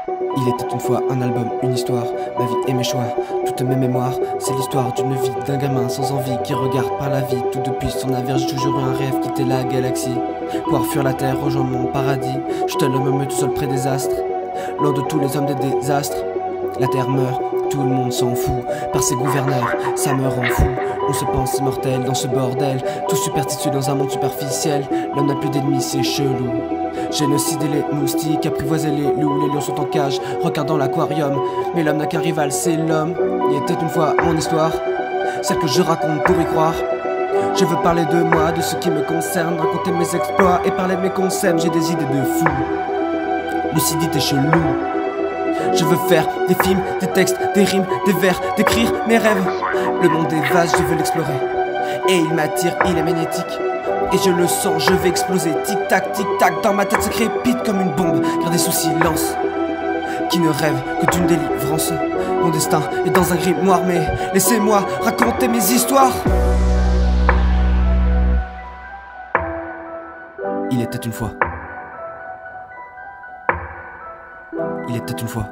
Il était une fois un album, une histoire, ma vie et mes choix, toutes mes mémoires. C'est l'histoire d'une vie, d'un gamin sans envie qui regarde par la vie. Tout depuis son navire, j'ai toujours eu un rêve, quitter la galaxie, pouvoir fuir la terre, rejoindre mon paradis. Je te le me tout seul près des astres, loin de tous les hommes des désastres. La terre meurt, tout le monde s'en fout, par ses gouverneurs, ça me rend fou. On se pense immortel dans ce bordel, tout superstitieux dans un monde superficiel. L'homme n'a plus d'ennemis, c'est chelou. Génocider les moustiques, apprivoiser les loups, les lions sont en cage, regardant l'aquarium. Mais l'homme n'a qu'un rival, c'est l'homme. Il était une fois mon histoire, celle que je raconte pour y croire. Je veux parler de moi, de ce qui me concerne, raconter mes exploits et parler de mes concepts. J'ai des idées de fou, lucidité chelou. Je veux faire des films, des textes, des rimes, des vers, d'écrire mes rêves. Le monde est vaste, je veux l'explorer, et il m'attire, il est magnétique. Et je le sens, je vais exploser. Tic tac, dans ma tête ça crépite comme une bombe. Gardez sous silence, qui ne rêve que d'une délivrance. Mon destin est dans un grimoire, mais laissez-moi raconter mes histoires. Il était une fois. Il était une fois.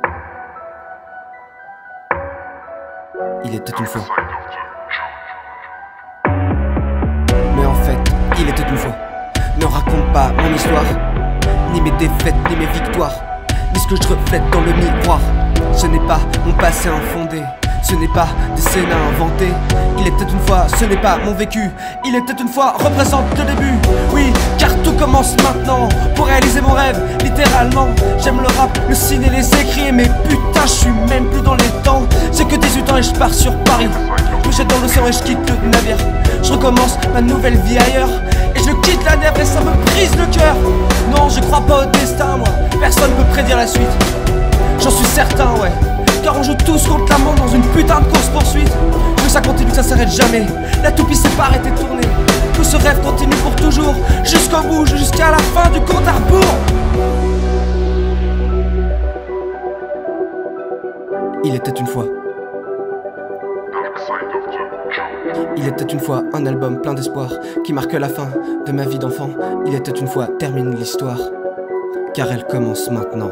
Il était une fois. Mais en fait, il était une fois. Ne raconte pas mon histoire, ni mes défaites, ni mes victoires, ni ce que je reflète dans le miroir. Ce n'est pas mon passé infondé, ce n'est pas des scènes à inventer. Il était une fois, ce n'est pas mon vécu. Il était une fois représente le début. Oui, car tout commence maintenant pour réaliser mon rêve, littéralement. J'aime le rap, le ciné, les écrits, mais putain, je suis même plus dans les temps. J'ai que 18 ans et je pars sur Paris. Je jette dans l'océan et je quitte le navire. Je recommence ma nouvelle vie ailleurs, et je quitte la nef et ça me brise le cœur. Non, je crois pas au destin, moi. Personne peut prédire la suite. J'en suis certain, ouais. Car on joue tous contre la montre dans une putain de course-poursuite. Que ça continue, que ça s'arrête jamais. La toupie s'est pas arrêtée de tourner. Que ce rêve continue pour toujours, jusqu'au bout, jusqu'à la fin du compte à rebours. Il était une fois. Il était une fois un album plein d'espoir qui marque la fin de ma vie d'enfant. Il était une fois termine l'histoire, car elle commence maintenant.